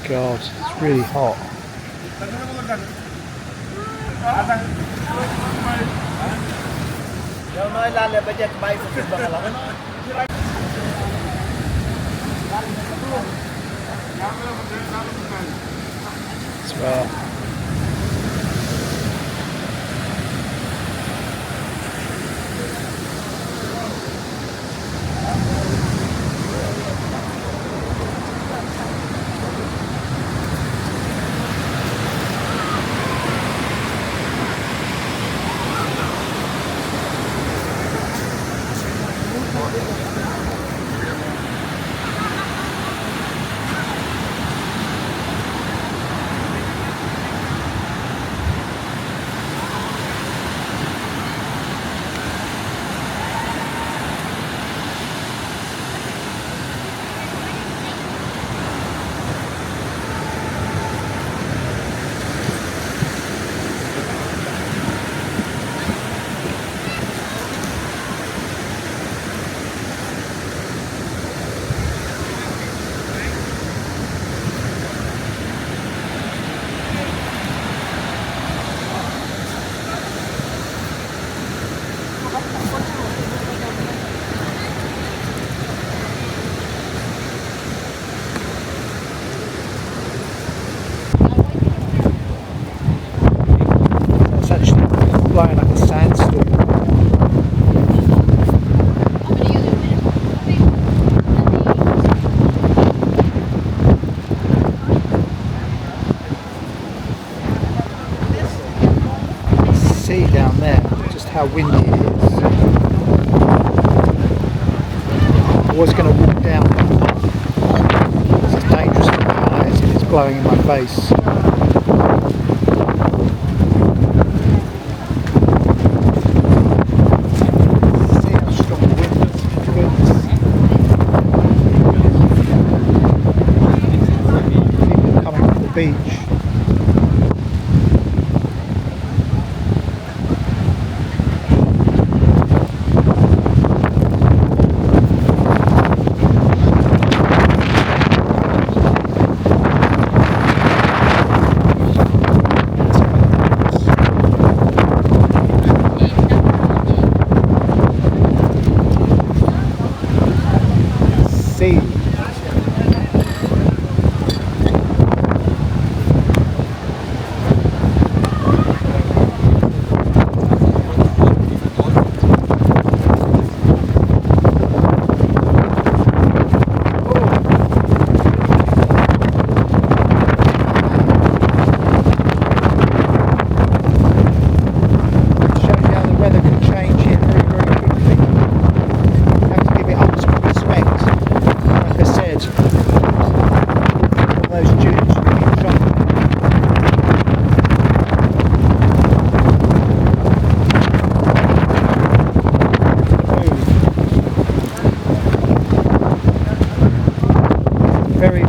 God, it's really hot. Swear. It's actually blowing like a sandstorm. See down there just how windy it is. I was going to walk down, but this is dangerous for my eyes and it's blowing in my face. See how strong the wind is. People coming off the beach. See.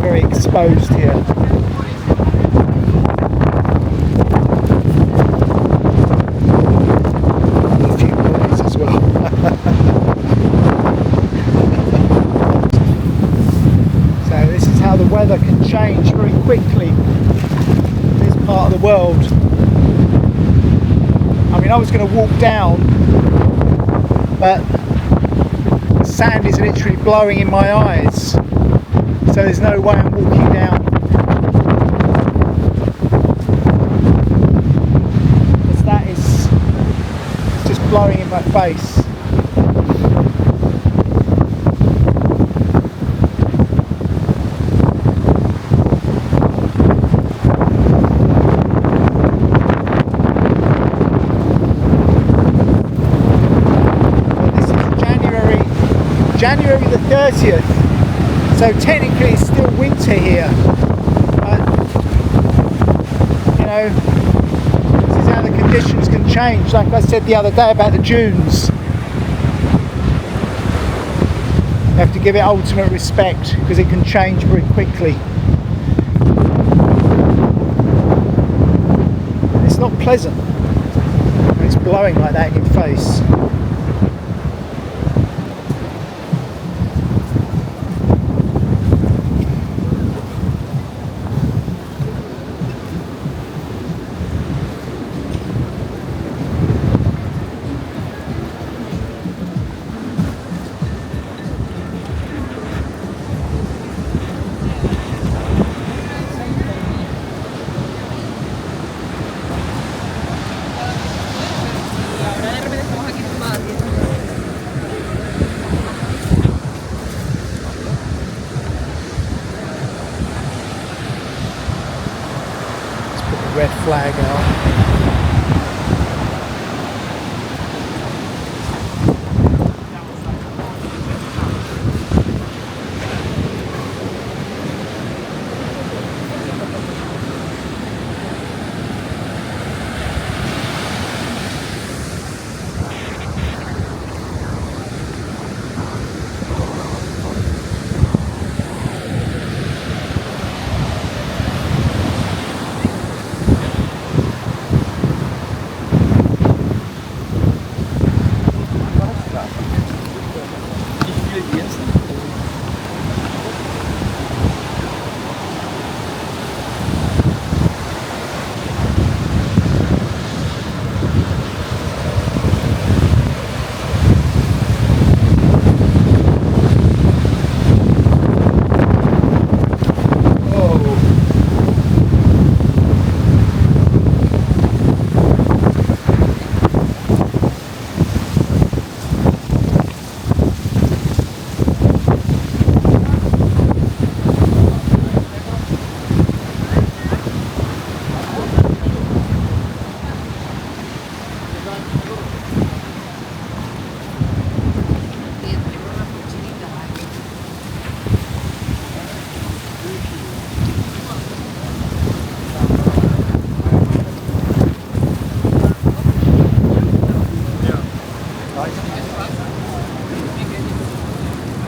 Very exposed here. A few bodies as well. So this is how the weather can change very quickly in this part of the world. I mean, I was going to walk down, but the sand is literally blowing in my eyes. So there's no way I'm walking down. Because that is just blowing in my face. But this is January the 30th. So technically it's still winter here, but you know, this is how the conditions can change. Like I said the other day about the dunes, you have to give it ultimate respect because it can change very quickly. pleasant when it's blowing like that in your face. Red flag out.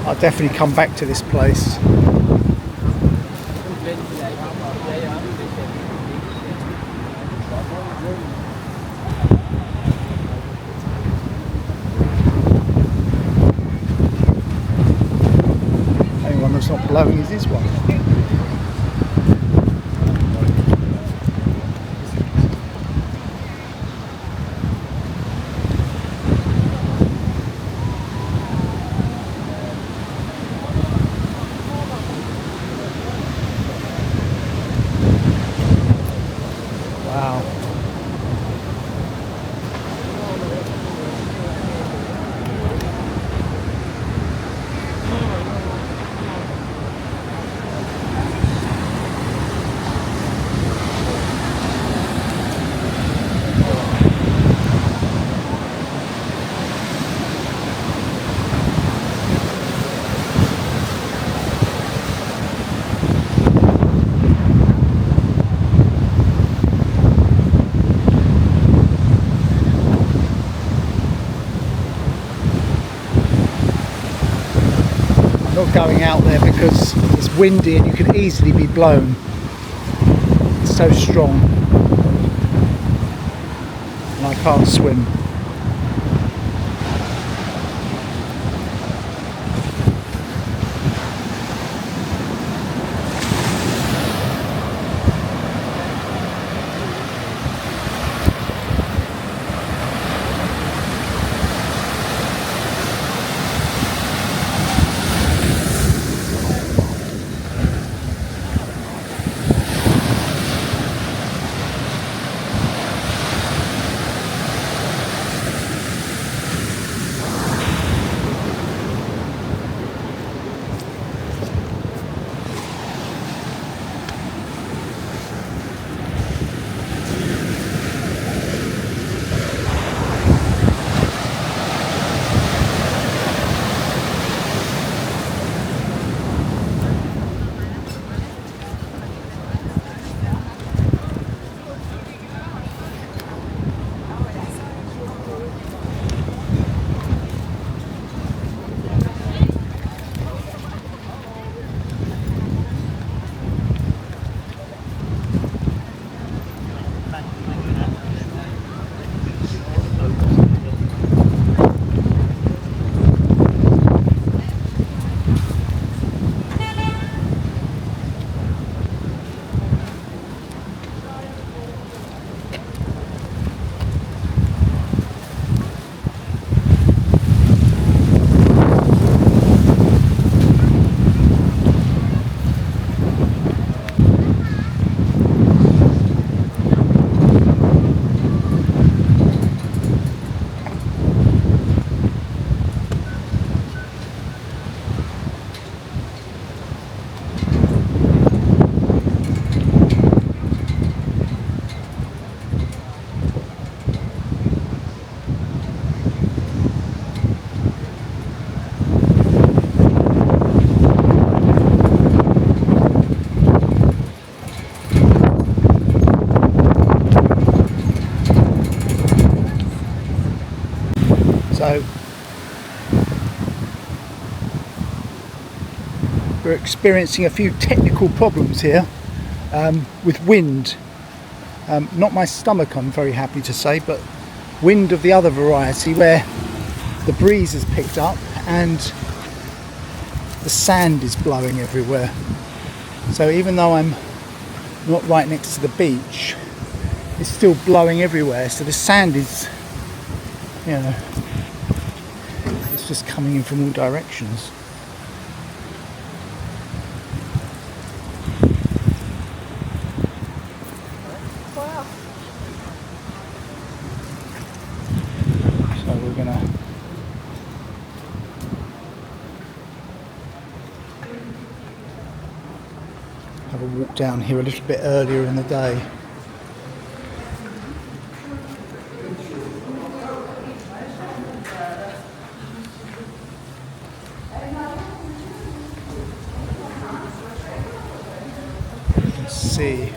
I'll definitely come back to this place. Only one that's not blowing is this one. Wow. Not going out there because it's windy and you can easily be blown. It's so strong and I can't swim. we're experiencing a few technical problems here with wind. Not my stomach, I'm very happy to say, but wind of the other variety where the breeze has picked up and the sand is blowing everywhere. So even though I'm not right next to the beach, it's still blowing everywhere. So the sand is, you know, it's just coming in from all directions. So we're gonna have a walk down here a little bit earlier in the day. Let's see.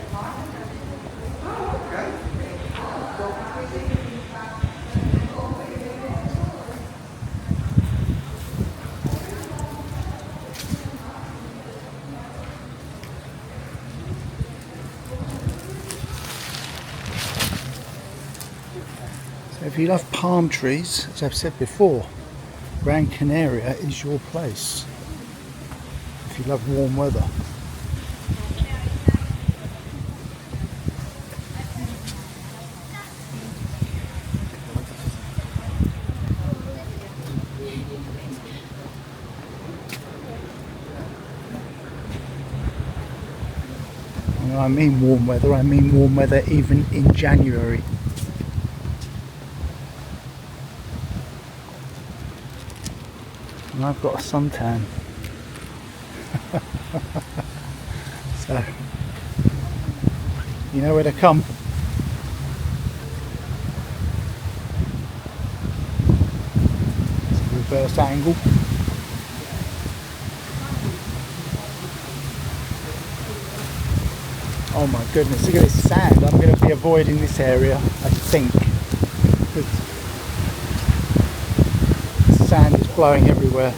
So if you love palm trees, as I've said before, Gran Canaria is your place. If you love warm weather. When I mean warm weather, I mean warm weather even in January. And I've got a suntan. So, you know where to come. It's a reverse angle. Oh my goodness, look at this sand. I'm going to be avoiding this area, I think, because the sand is blowing everywhere.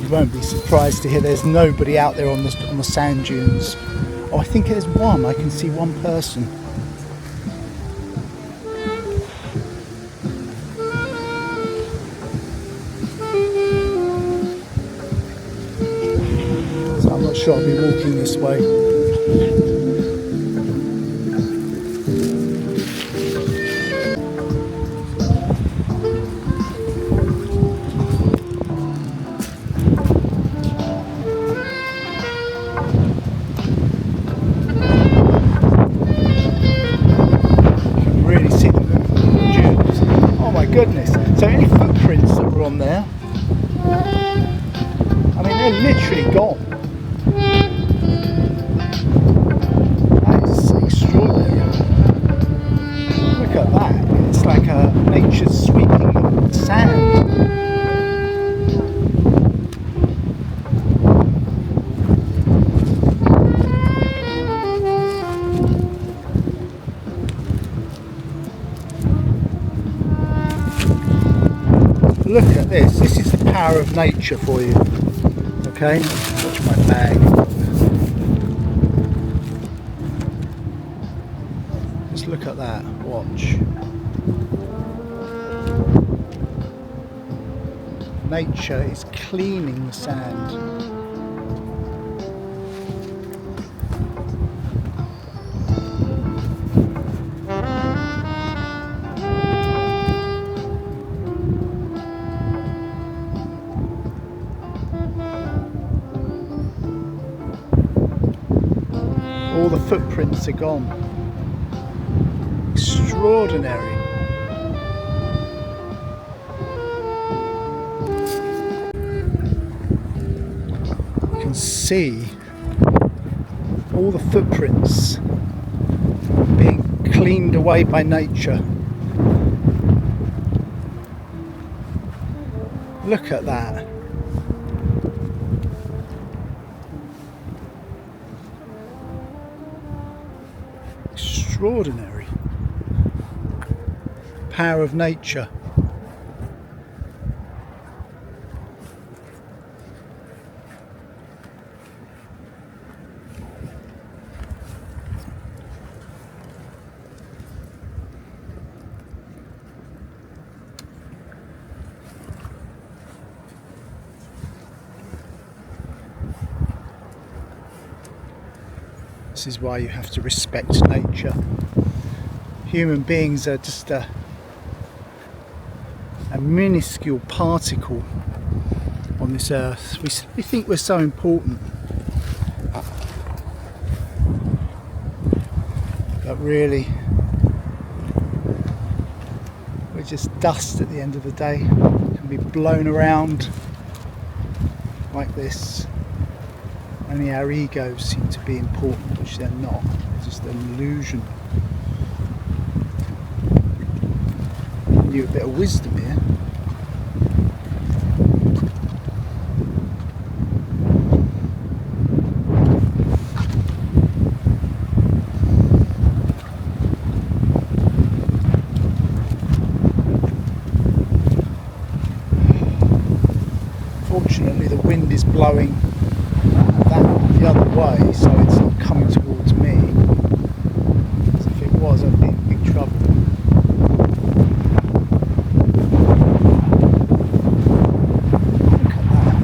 You won't be surprised to hear there's nobody out there on the sand dunes. Oh, I think there's one. I can see one person. So I'm not sure I'll be walking this way. Goodness, so any footprints that were on there, I mean, they're literally gone. That is extraordinary. Look at that, it's like nature sweeping the sand. Look at this. This is the power of nature for you. Okay, watch my bag. Just look at that. Watch. Nature is cleaning the sand. the footprints are gone. Extraordinary. You can see all the footprints being cleaned away by nature. Look at that. Extraordinary. Power of nature. This is why you have to respect nature. Human beings are just a minuscule particle on this earth. We think we're so important, but really we're just dust at the end of the day. We can be blown around like this. Only our egos seem to be important, which they're not. It's just an illusion. Give you a bit of wisdom here. Fortunately, the wind is blowing the other way, so it's not coming towards me. So if it was, I'd be in big trouble. Look at that.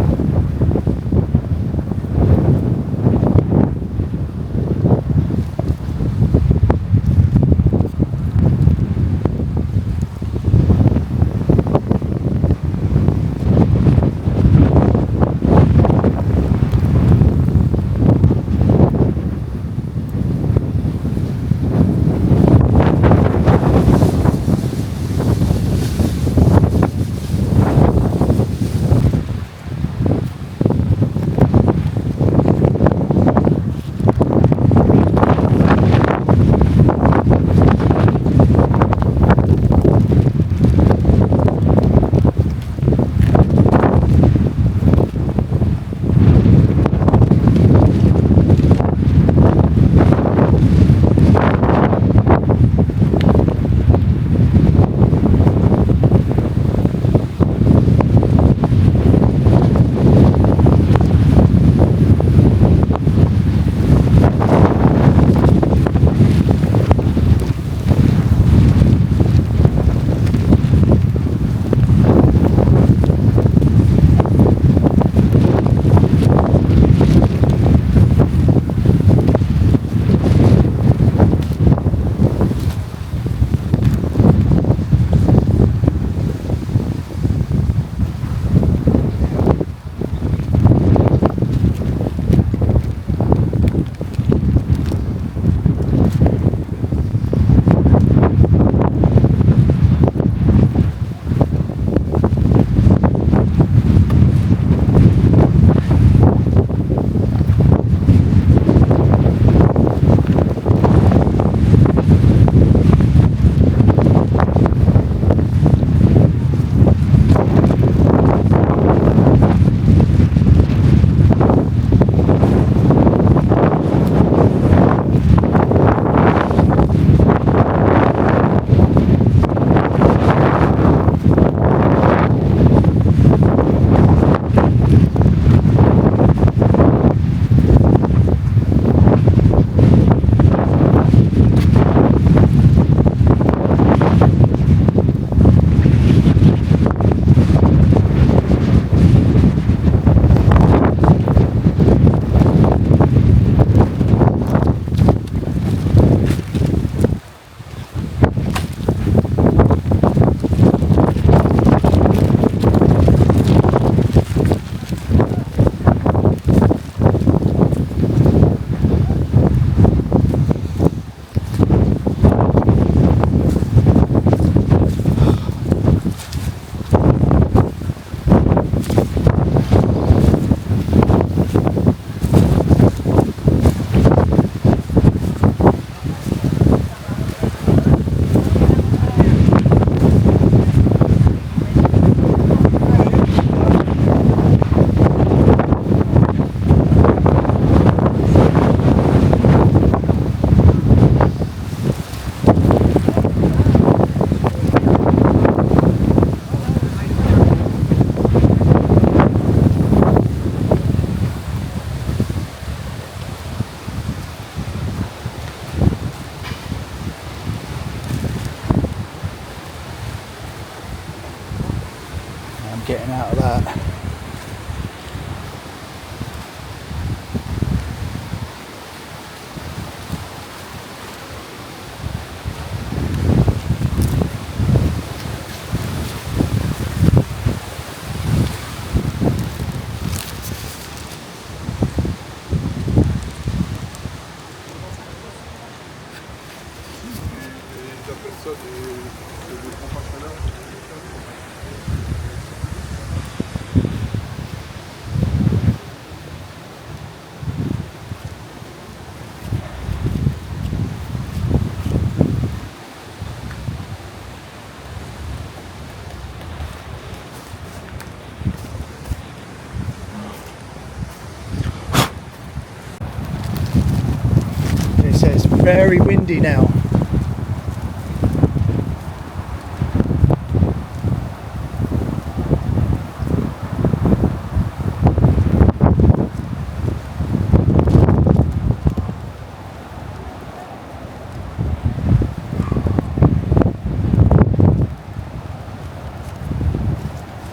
It says very windy now.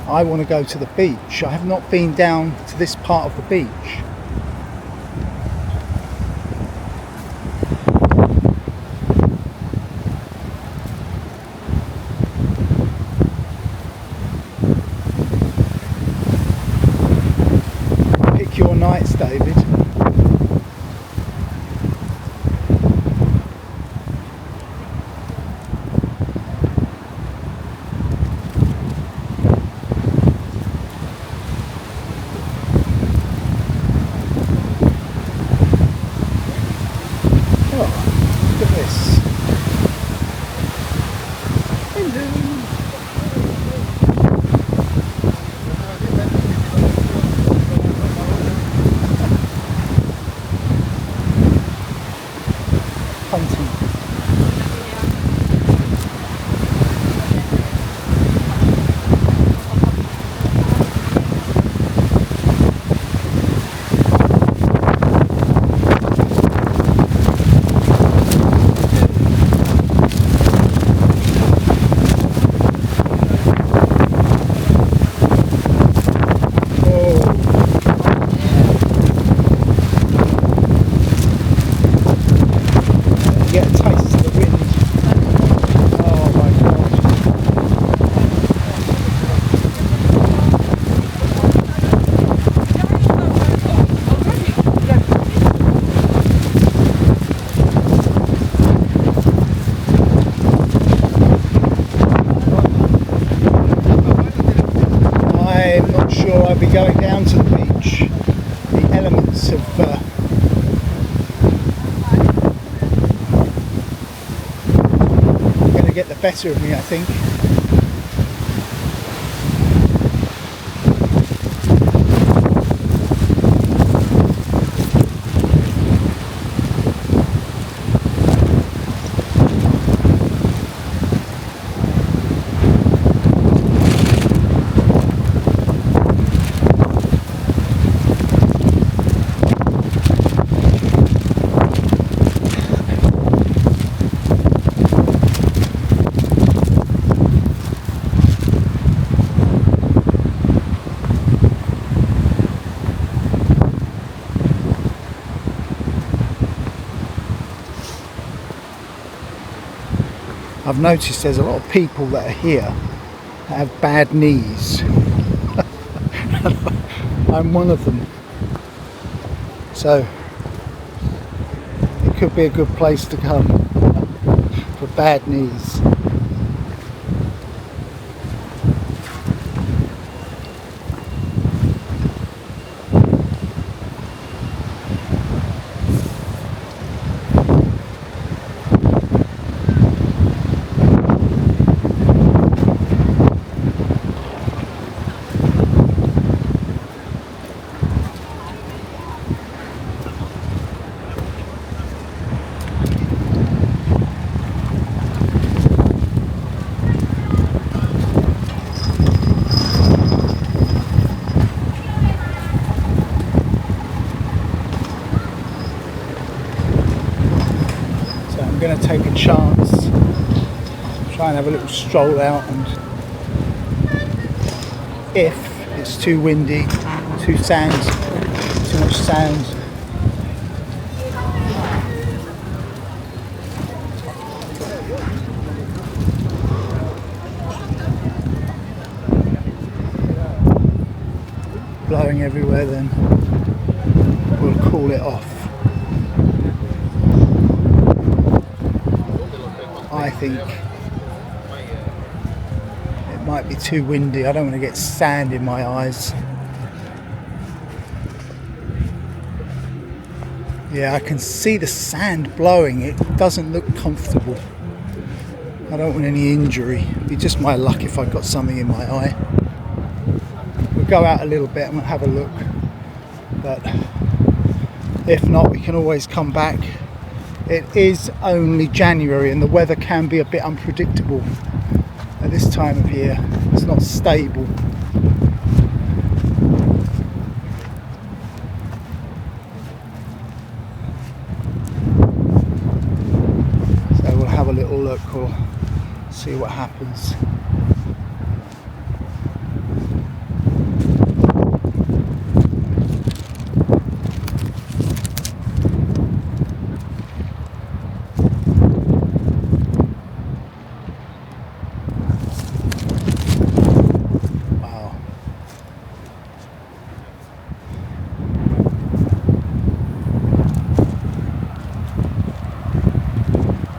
I want to go to the beach. I have not been down to this part of the beach. Pick your nights, David. Get a taste of the wind. Oh my god. I'm not sure I'll be going down to the beach. The elements of get the better of me, I think. I've noticed there's a lot of people that are here that have bad knees. I'm one of them. So it could be a good place to come for bad knees. I'm going to take a chance, try and have a little stroll out, and if It's too windy, too much sound. Blowing everywhere, then we'll call it off. I think it might be too windy. I don't want to get sand in my eyes. Yeah, I can see the sand blowing. It doesn't look comfortable. I don't want any injury. It'd be just my luck if I got something in my eye. We'll go out a little bit and we'll have a look. But if not, we can always come back. It is only January and the weather can be a bit unpredictable at this time of year. It's not stable. So we'll have a little look or see what happens.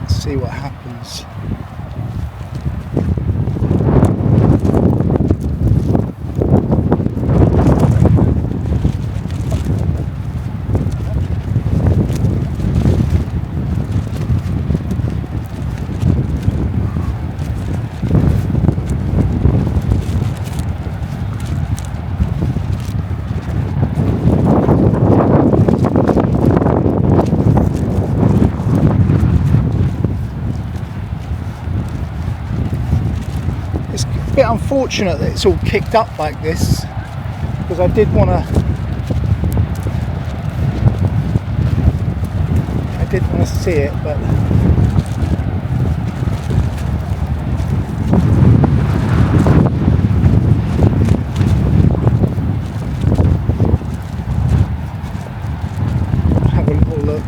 See what happens. A bit unfortunate that it's all kicked up like this, because I did want to see it, but have a little look.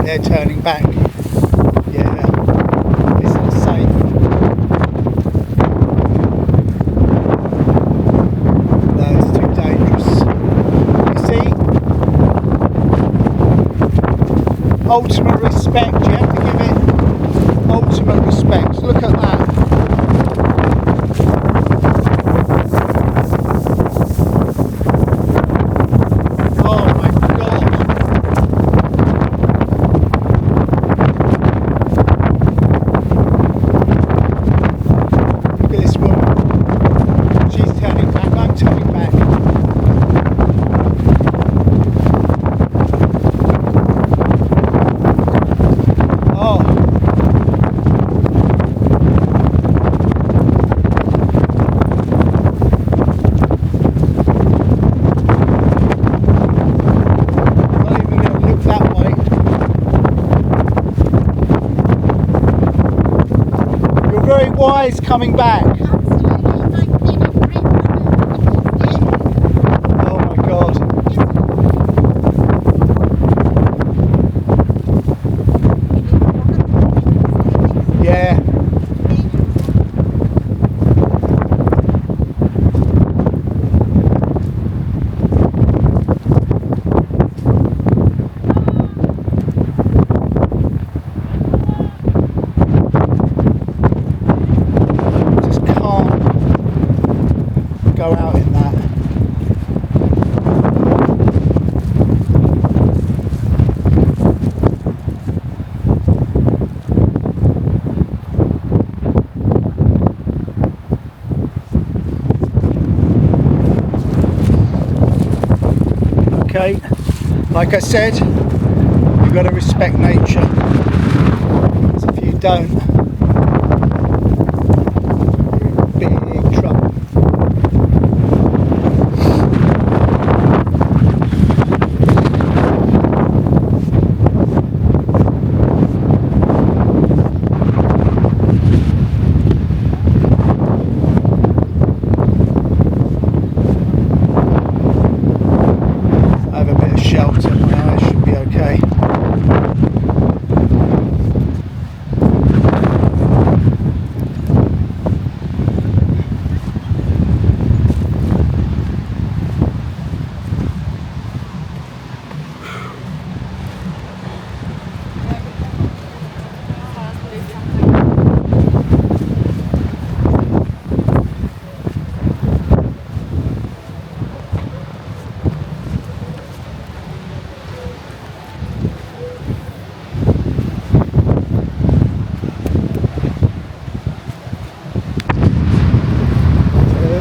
They're turning back. Yeah, it's not safe. No, it's too dangerous. You see? Ultimate respect. You have to give it ultimate respect. Look at that. Wise coming back. Oh my God. Yeah. Just Like I said, you've got to respect nature. So if you don't, you're in big trouble. Shelter, my eyes should be okay.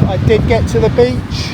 I did get to the beach.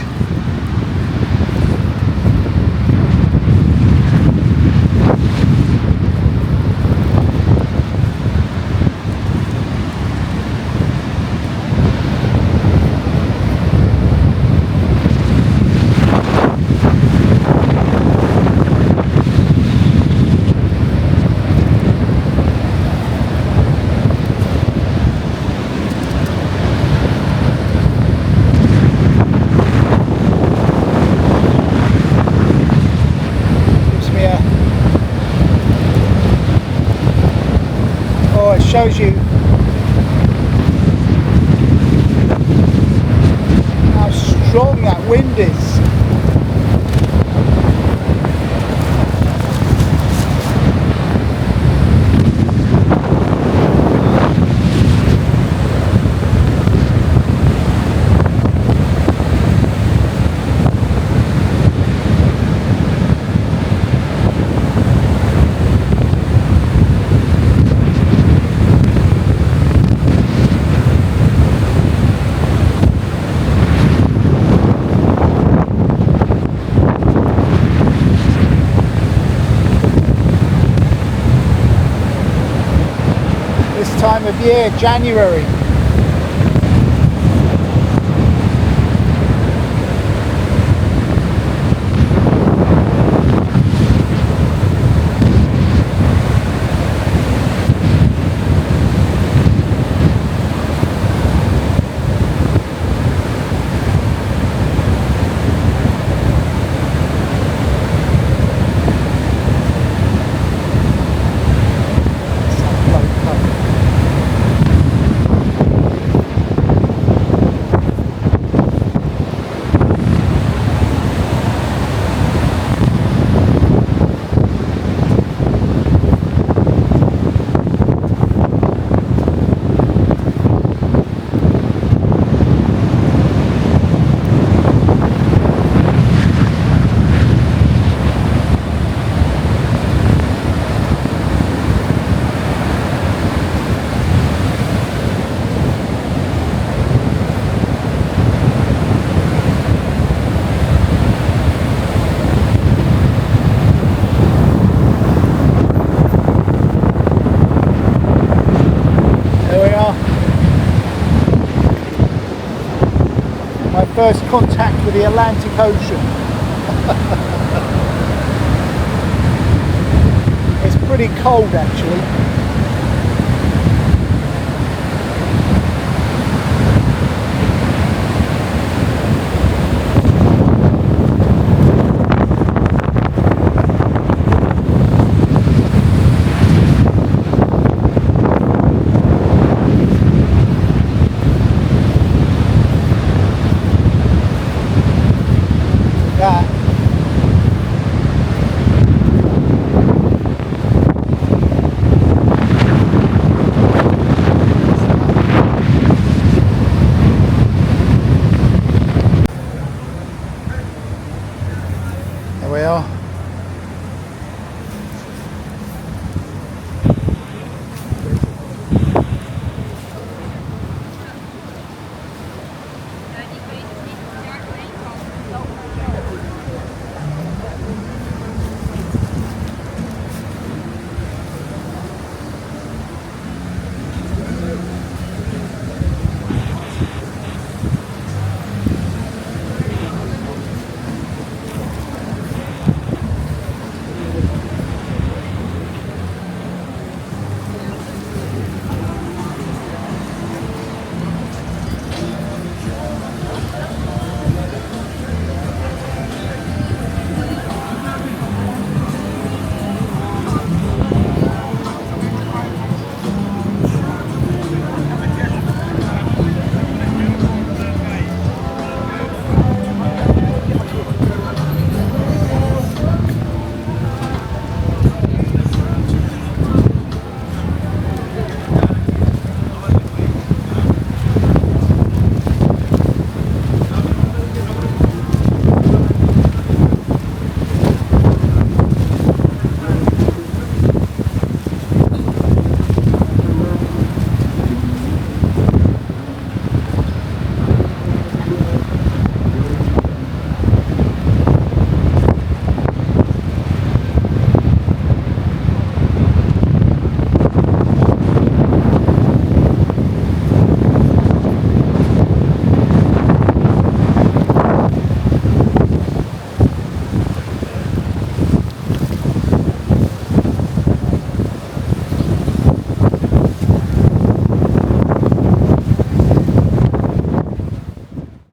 It shows you how strong that wind is. Time of year, January. My first contact with the Atlantic Ocean. It's pretty cold actually.